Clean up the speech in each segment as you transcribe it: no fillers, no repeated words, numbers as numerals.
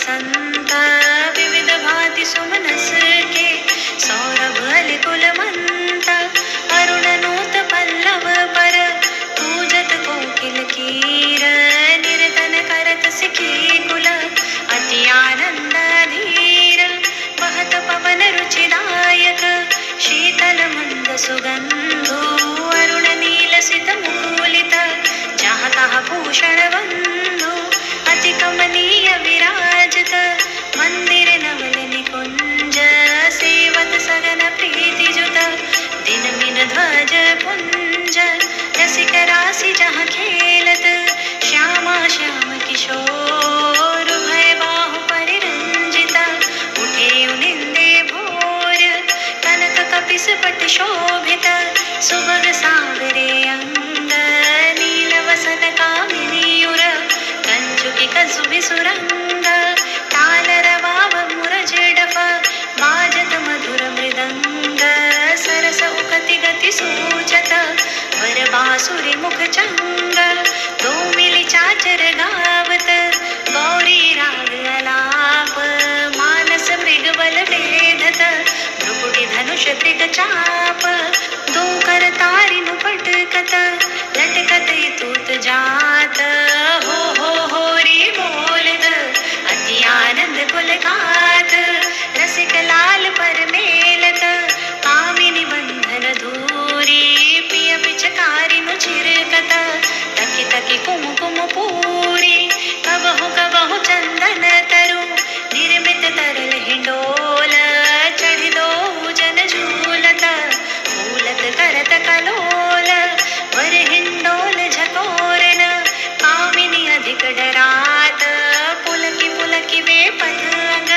बसंत विविध भांति सुमनस के सौरभ अलिकुल मंत अरुण नूत पल्लव पर पूजत कोकिल कीर निरतन करत सिखी कुल अति आनंद धीर बहत पवन रुचिदायक शीतल मंद सुगंधो अरुण नील सित मूलित जहाँ तहाँ भूषण बंधु अति कमनीय विराजत मंदिर नवल निकुंज सेवत सगन प्रीति जुत दिन मिन ध्वज पुंज रसिक राशि जहाँ खेलत श्यामा श्याम किशोर भय बाहु परिरंजिता उठे उनिंदे भोर कनक कपिस पट शोभित सुभग सागरे अंग नील वसन कामिनीयुर कंचुकी कसुभि सुरंग ताल रवाव मुरज डफ बाजत मधुर मृदंग सरस उकति गति सूचत वर बासुरी मुख चंग दो मिली चाचर गावत गौरी राग अलाप मानस मृग बल वेधत भ्रुकुटी धनुष त्रिक चाप दो कर तारि पटकत लटकत तूत जात हो री बोलत अति आनंद पुलकात रसिक लाल पर मेलत कामिनी बंधन धूरी पिय पिचकारी नु चिरकत तकी तकी कुमकुम पूरी कबहु चंदन तरु निर्मित तरल हिंडोल चढ़ दो जन झूलत फूलत करत कलोल वर हिंडोल झकोरन कामिनी अधिक डरात पुलकी वे पतंग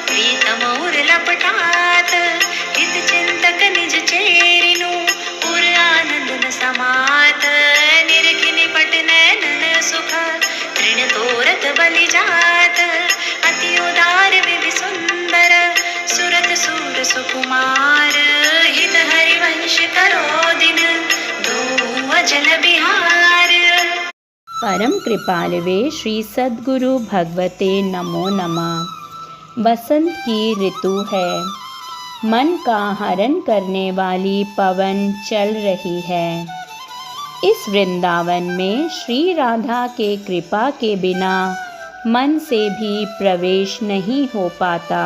प्रीतम उर लपटात हित चिंतक निज चेरिनु उर आनंद न समात निरखिनि पट नैनन सुख तृण तोरत बलि जात अति उदार विधि सुंदर सुरत सूर सुकुमार हित हरिवंश करो दिन दो अजल बिहार। परम कृपालवे श्री सद्गुरु भगवते नमो नमः। बसंत की ऋतु है, मन का हरण करने वाली पवन चल रही है। इस वृंदावन में श्री राधा के कृपा के बिना मन से भी प्रवेश नहीं हो पाता।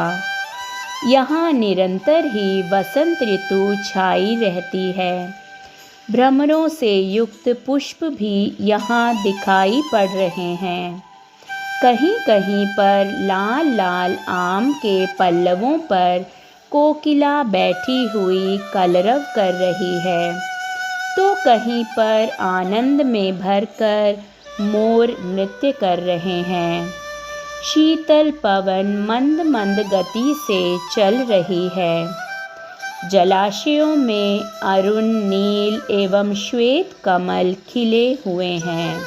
यहाँ निरंतर ही वसंत ऋतु छाई रहती है। भ्रमरों से युक्त पुष्प भी यहाँ दिखाई पड़ रहे हैं। कहीं कहीं पर लाल लाल आम के पल्लवों पर कोकिला बैठी हुई कलरव कर रही है, तो कहीं पर आनंद में भरकर मोर नृत्य कर रहे हैं। शीतल पवन मंद मंद गति से चल रही है। जलाशयों में अरुण नील एवं श्वेत कमल खिले हुए हैं।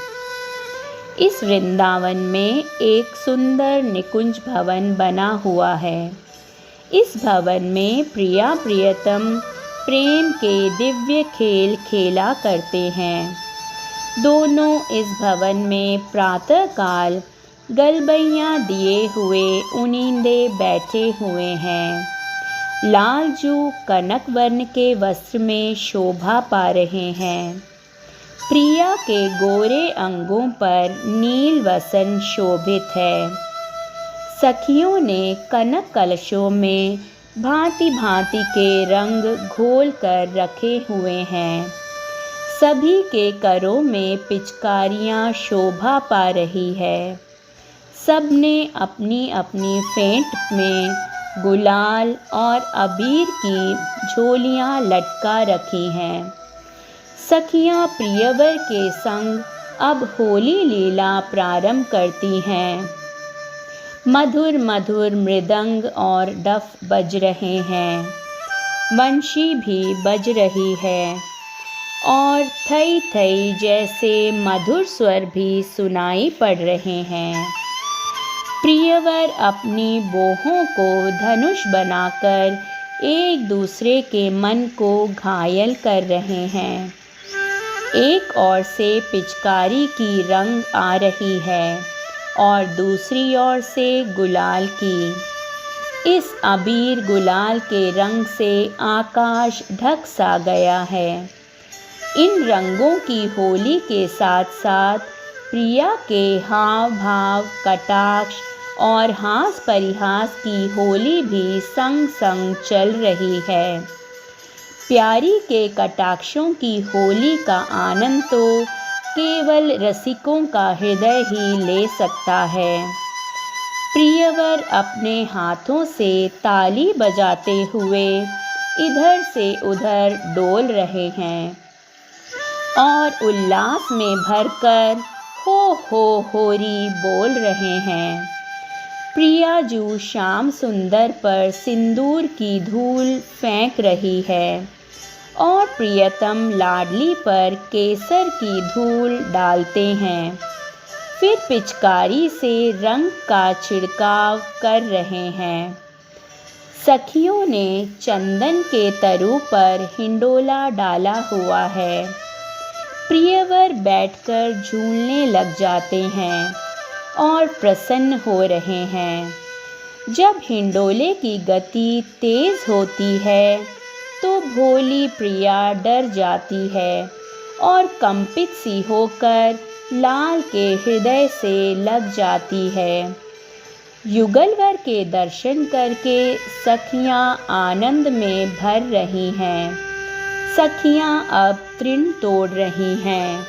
इस वृंदावन में एक सुंदर निकुंज भवन बना हुआ है। इस भवन में प्रिया प्रियतम प्रेम के दिव्य खेल खेला करते हैं। दोनों इस भवन में प्रातःकाल गलबैयाँ दिए हुए उनिंदे बैठे हुए हैं। लालजू कनक वर्ण के वस्त्र में शोभा पा रहे हैं। प्रिया के गोरे अंगों पर नील वसन शोभित है। सखियों ने कनक कलशों में भांति भांति के रंग घोल कर रखे हुए हैं। सभी के करों में पिचकारियाँ शोभा पा रही है। सबने अपनी अपनी फेंट में गुलाल और अबीर की झोलियाँ लटका रखी हैं। सखियाँ प्रियवर के संग अब होली लीला प्रारंभ करती हैं। मधुर मधुर मृदंग और डफ बज रहे हैं। बंशी भी बज रही है और थई थई जैसे मधुर स्वर भी सुनाई पड़ रहे हैं। प्रियवर अपनी बोहों को धनुष बनाकर एक दूसरे के मन को घायल कर रहे हैं। एक ओर से पिचकारी की रंग आ रही है और दूसरी ओर से गुलाल की। इस अबीर गुलाल के रंग से आकाश ढक सा गया है। इन रंगों की होली के साथ साथ प्रिया के हाव भाव, कटाक्ष और हास परिहास की होली भी संग संग चल रही है। प्यारी के कटाक्षों की होली का आनंद तो केवल रसिकों का हृदय ही ले सकता है। प्रियवर अपने हाथों से ताली बजाते हुए इधर से उधर डोल रहे हैं और उल्लास में भरकर हो होरी बोल रहे हैं। प्रियाजू श्याम सुंदर पर सिंदूर की धूल फेंक रही है और प्रियतम लाडली पर केसर की धूल डालते हैं। फिर पिचकारी से रंग का छिड़काव कर रहे हैं। सखियों ने चंदन के तरु पर हिंडोला डाला हुआ है। प्रियवर बैठकर झूलने लग जाते हैं और प्रसन्न हो रहे हैं। जब हिंडोले की गति तेज होती है तो भोली प्रिया डर जाती है और कंपित सी होकर लाल के हृदय से लग जाती है। युगलवर के दर्शन करके सखियां आनंद में भर रही हैं। सखियां अब तृण तोड़ रही हैं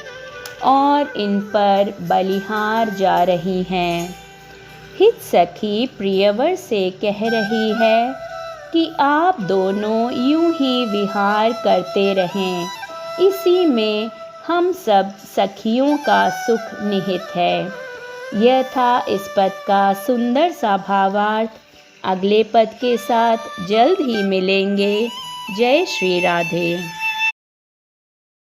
और इन पर बलिहार जा रही हैं। हित सखी प्रियवर से कह रही है कि आप दोनों यूं ही विहार करते रहें, इसी में हम सब सखियों का सुख निहित है। यह था इस पद का सुंदर सा भावार्थ। अगले पद के साथ जल्द ही मिलेंगे। जय श्री राधे।